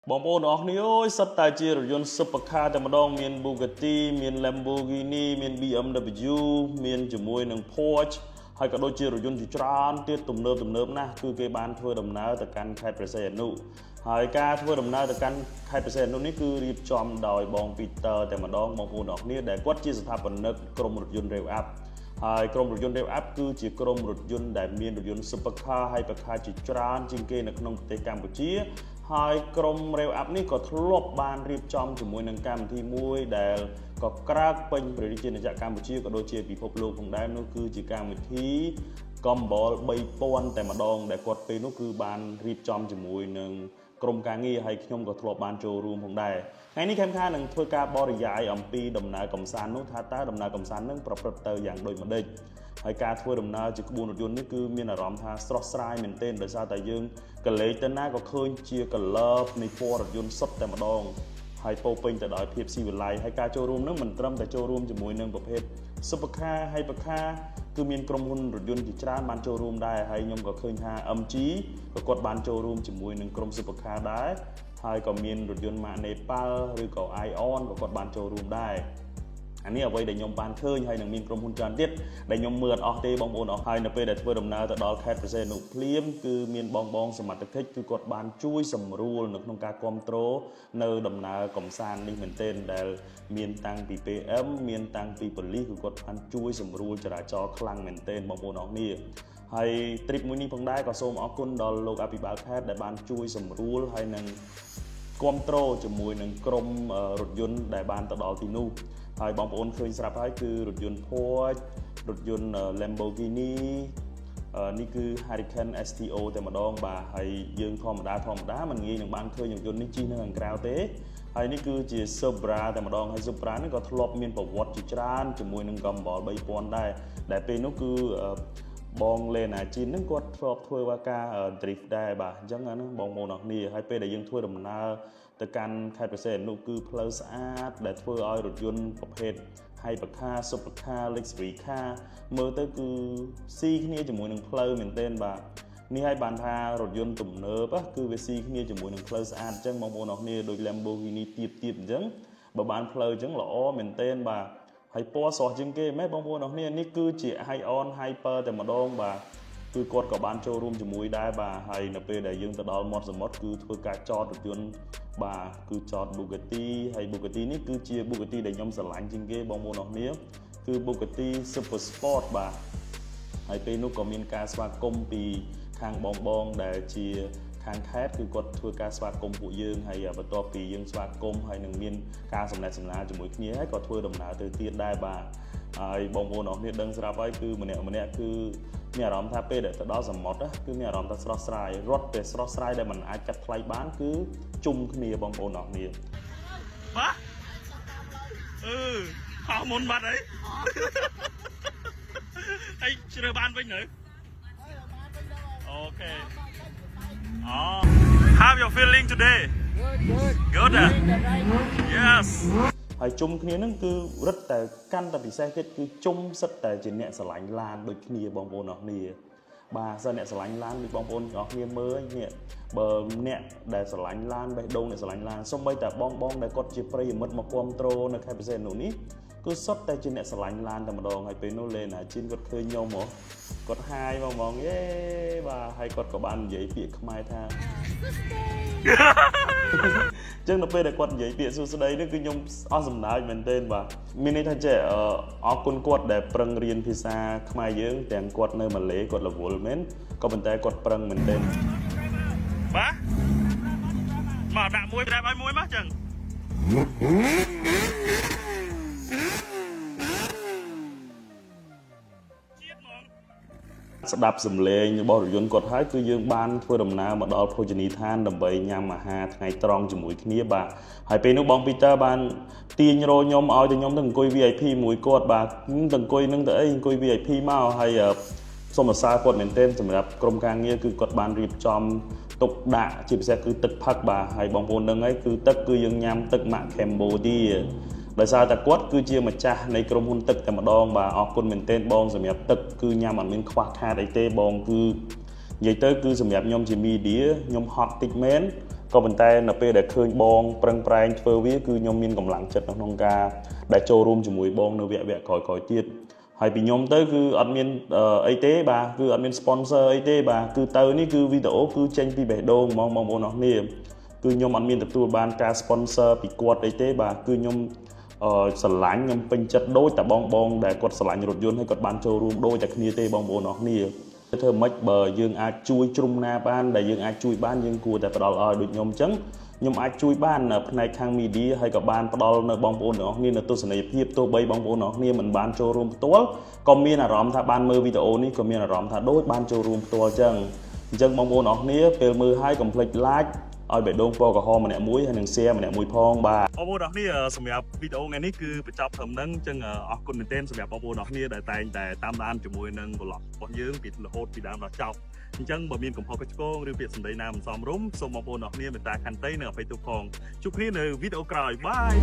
បងប្អូនអរគ្នាអើយសិតតែជារថយន្ត Supercar តែម្ដងមាន Bugatti មាន Lamborghini មាន BMW មានជាមួយនឹង Porsche ហើយក៏ដូចជារថយន្តជាច្រើនទៀតទំនើបណាស់គឺគេបានធ្វើដំណើរទៅកាន់ខេត្តព្រះសីហនុហើយការធ្វើដំណើរទៅកាន់ខេត្តព្រះសីហនុនេះគឺរៀបចំដោយបង Peter តែម្ដងបងប្អូនអរគ្នាដែលគាត់ជាស្ថាបនិកក្រុមរថយន្ត Rev Up ហើយក្រុមរថយន្ត Rev Up គឺជាក្រុមរថយន្តដែលមានរថយន្ត Supercar ហើយប្រខាជាច្រើនជាងគេនៅក្នុងប្រទេសកម្ពុជាហើយក្រុម Rev Up នេះក៏ធ្លាប់បានរៀបចំជាមួយនឹងកម្មវិធីមួយដែលក៏ក្រើកពេញព្រះរាជាណាចក្រកម្ពុជាក៏ដូចជាពិភពលោកផងដែរនោះគឺជាកម្មវិធីកំបល3000តែម្ដងដែលគាត់ពេលនោះគឺបានរៀបចំជាមួយនឹងក្រុមការងារហើយខ្ញុំក៏ធ្លាប់បានចូលរួមផងដែរថ្ងៃនេះខេមខានឹងធ្វើការបរិយាយអំពីដំណើរកំសាន្តនោះថាតើដំណើរកំសាន្តនឹងប្រព្រឹត្តទៅយ៉ាងដូចម្ដេចហើយការធ្វើដំណើរជាក្បួនរថយន្តនេះគឺមានអារម្មណ៍ថាស្រស់ស្រាយមែនទែនដោយសារតែយើងកលេចទៅណាក៏ឃើញជា color នៃពណ៌រថយន្តសុទ្ធតែម្ដងហើយពោពេញទៅដោយភាពស៊ីវិល័យហើយការចូលរួមនឹងមិនត្រឹមតែចូលរួមជាមួយនឹងប្រភេទ Supercar ហើយ Hypercar គឺមានក្រុមហ៊ុនរថយន្តជាច្រើនបានចូលរួមដែរហើយខ្ញុំក៏ឃើញថា MG ក៏គាត់បានចូលរួមជាមួយនឹងក្រុម Supercar ដែរហើយក៏មានរថយន្ត ម៉ាក Nepal ឬក៏ Ion ក៏គាត់បានចូលរួមដែរអានេះអ្វីដែលខ្ញុំបានឃើញហើយនឹងមានក្រុមហ៊ុនច្រើនទៀតដែលខ្ញុំមើលអត់អស់ទេបងប្អូនអស់ហើយនៅពេលដែលធ្វើដំណើរទៅដល់ខេត្តព្រះសីហនុភ្លាមគឺមានបងសមត្ថកិច្ចគឺគាត់បានជួយសម្រួលនៅក្នុងការគ្រប់គ្រងនៅដំណើរកំសាន្តនេះមែនទែនដែលមានតាំងពី PM មានតាំងពីប៉ូលីសគឺគាត់បានជួយសម្រួលចរាចរណ៍ខ្លាំងមែនទែនបងប្អូនអរគ្នាហើយ trip មួយនេះផងដែរក៏សូមអរគុណដល់លោកអភិបាលខេត្តដែលបានជួយសម្រួលហើយនឹងគ្រប់គ្រងជាមួយនឹងក្រុមរថយន្តដែលបានទៅដល់ទីនោះហើយបងប្អូនឃើញស្រាប់ហើយគឺរថយន្ត Porsche រថយន្ត Lamborghini នេះគឺ Hurricane STO តែម្ដងបាទហើយយើងធម្មតាមិនងាយនឹងបានឃើញរថយន្តនេះជិះនៅខាងក្រៅទេហើយនេះគឺជា Supra តែម្ដងហើយ Supra នេះក៏ធ្លាប់មានប្រវត្តិជាច្រើនជាមួយនឹង Gumball 3000ដែរដែលពេលនោះគឺបងលេណាជីនហ្នឹងគាត់ធ្លាប់ធ្វើការ drift ដែរបាទអញ្ចឹងណាបងប្អូនអរគ្នាហើយពេលដែលយើងធ្វើដំណើរទៅកាន់ខេត្តព្រះសីហនុគឺផ្លូវស្អាតដែលធ្វើឲ្យរថយន្តប្រភេទ Hypercar, Supercar, Luxury Car មើលទៅគឺស៊ីគ្នាជាមួយនឹងផ្លូវមែនទែនបាទនេះឲ្យបានថារថយន្តទំនើបគឺវាស៊ីគ្នាជាមួយនឹងផ្លូវស្អាតអញ្ចឹងបងប្អូនអរគ្នាដូច Lamborghini ទៀបអញ្ចឹងបើបានផ្លូវអញ្ចឹងល្អមែនទែនបាទហើយពណ៌ស្រស់ជាងគេមែនបងប្អូនអរគ្នានេះគឺជា High-on Hyper តែម្ដងបាទគឺគាត់ក៏បានចូលរួមជាមួយដែរបាទហើយនៅពេលដែលយើងទៅដល់មាត់សមុទ្រគឺធ្វើការចតរថយន្តបាទគឺចត Bugatti ហើយ Bugatti នេះគឺជា Bugatti ដែលខ្ញុំស្រឡាញ់ជាងគេបងប្អូនអរគ្នាគឺ Bugatti Super Sport បាទហើយពេលនោះក៏មានការស្វាគមន៍ពីខាងបងដែលជាខាងខេត្តគឺគាត់ធ្វើការស្វាគមន៍ពួកយើងហើយបន្ទាប់ពីយើងស្វាគមន៍ហើយនឹងមានការសំណេះសំណាលជាមួយគ្នាហើយក៏ធ្វើដំណើរទៅទៀតដែរបាទហើយបងប្អូនអរគ្នាដឹងស្រាប់ហើយគឺម្នាក់គឺមានអារម្មណ៍ថាពេលដែលទៅដល់សមុទ្រគឺមានអារម្មណ៍ថាស្រស់ស្រាយរត់ពេលស្រស់ស្រាយដែលមិនអាចកាត់ថ្លៃបានគឺជុំគ្នាបងប្អូនអរគ្នាបាទហោះមុនបាត់ហើយជ្រើបានវិញនៅអូខេHow you feeling today? Good. Yes. ហើយជុំគ្នានឹងគឺរឹតតែកាន់តែពិសេសទៀតគឺជុំសិតតែជាអ្នកស្រឡាញ់ឡានដូចគ្នាបងប្អូនអរគ្នាបាទសិនអ្នកស្រឡាញ់ឡានដូចបងប្អូនអរគ្នាមើលនេះបើអ្នកដែលស្រឡាញ់ឡានបេះដូងអ្នកស្រឡាញ់ឡានសូម្បីតែបងដែលគាត់ជាប្រិយមិត្តមកគ្រប់គ្រងនៅខេត្តព្រះសីហនុនេះគឺសុទ្ធតែជាអ្នកស្រឡាញ់ឡានតែម្ដងហើយពេលនោះលេណាជីនគាត់ឃើញខ្ញុំហ៎គាត់ហាយបងយេបាទហើយគាត់ក៏បាននិយាយពាក្យខ្មែរថាអញ្ចឹងនៅពេលដែលគាត់និយាយពាក្យសួស្ដីនេះគឺខ្ញុំអស់សំណើចមែនទែនបាទមានន័យថាចេះអរគុណគាត់ដែលប្រឹងរៀនភាសាខ្មែរយើងទាំងគាត់នៅម៉ាឡេគាត់រវល់មែនក៏ប៉ុន្តែគាត់ប្រឹងមែនទែនបាទមកដាក់មួយប្រែឲ្យមួយមកចឹងស្ដាប់សំឡេងរបស់រថយន្តគាត់ហើយគឺយើងបានធ្វើដំណើរមកដល់ភោជនីយដ្ឋានដើម្បីញ៉ាំអាហារថ្ងៃត្រង់ជាមួយគ្នាបាទហើយពេលនោះបង Peter បានទាញរោខ្ញុំឲ្យទៅខ្ញុំទៅអង្គុយ VIP មួយគាត់បាទទៅអង្គុយនឹងទៅអីអង្គុយ VIP មកហើយសូមសរសើរគាត់មែនទែនសម្រាប់ក្រុមការងារគឺគាត់បានរៀបចំទុកដាក់ជាពិសេសគឺទឹកផឹកបាទហើយបងប្អូនដឹងហើយគឺទឹកគឺយើងញ៉ាំទឹកម៉ាក់ Cambodiaដោយសារតែគាត់គឺជាម្ចាស់នៃក្រុមហ៊ុនទឹកតែម្ដងបាទអរគុណមែនទែនបងសម្រាប់ទឹកគឺញ៉ាំអត់មានខ្វះខាតអីទេបងគឺនិយាយទៅគឺសម្រាប់ខ្ញុំជា media ខ្ញុំហត់តិចមែន ក៏ប៉ុន្តែនៅពេលដែលឃើញបងប្រឹងប្រែងធ្វើវាគឺខ្ញុំមានកម្លាំងចិត្តក្នុងការដែលចូលរួមជាមួយបងនៅវគ្គក្រោយៗទៀតហើយពីខ្ញុំទៅគឺអត់មានអីទេបាទគឺអត់មាន sponsor អីទេបាទគឺទៅនេះគឺវីដេអូគឺចេញពីបេះដូងហ្មងបងប្អូនអរគ្នាគឺខ្ញុំអត់មានទទួលបានការ sponsor ពីគាត់អីទេបាទគឺខ្ញុំស្រឡាញ់ខ្ញុំពេញចិត្តដូចតែបងដែលគាត់ស្រឡាញ់រថយន្តហើយគាត់បានចូលរួមដូចតែគ្នាទេបងប្អូនអរគ្នាធ្វើម៉េចបើយើងអាចជួយជ្រុំណាបានដែលយើងអាចជួយបានយើងគួរតែផ្ដល់ឲ្យដូចខ្ញុំអញ្ចឹងខ្ញុំអាចជួយបានផ្នែកខាង media ហើយក៏បានផ្ដល់នៅបងប្អូនទាំងអស់គ្នានៅទស្សនីយភាពទោះបីបងប្អូនទាំងអស់គ្នាមិនបានចូលរួមផ្ទាល់ក៏មានអារម្មណ៍ថាបានមើលវីដេអូនេះក៏មានអារម្មណ៍ថាដូចបានចូលរួមផ្ទាល់អញ្ចឹងបងប្អូនទាំងអស់គ្នាពេលមើលហើយកុំភ្លេច like ឲ្យបេះដូងពណ៌ក្រហមម្នាក់មួយហើយនឹង share ម្នាក់មួយផងបាទបងប្អូនទាំងអស់គ្នាសម្រាប់វីដេអូថ្ងៃនេះគឺបញ្ចប់ត្រឹមហ្នឹងអញ្ចឹងអរគុណមែនទែនសម្រាប់បងប្អូនទាំងអស់គ្នាដែលតែងតែតាមដានជាមួយនឹង vlog របស់យើងពីរហូតពីដើមដល់ចប់អញ្ចឹងបើមានកំហុសកឆ្គងឬពាក្យសម្ដីណាមិនសមរម្យសូមបងប្អូនទាំងអស់គ្នាមេត្តាខន្តីនិងអភ័យទោសផងជួបគ្នានៅវីដេអូក្រោយបាយ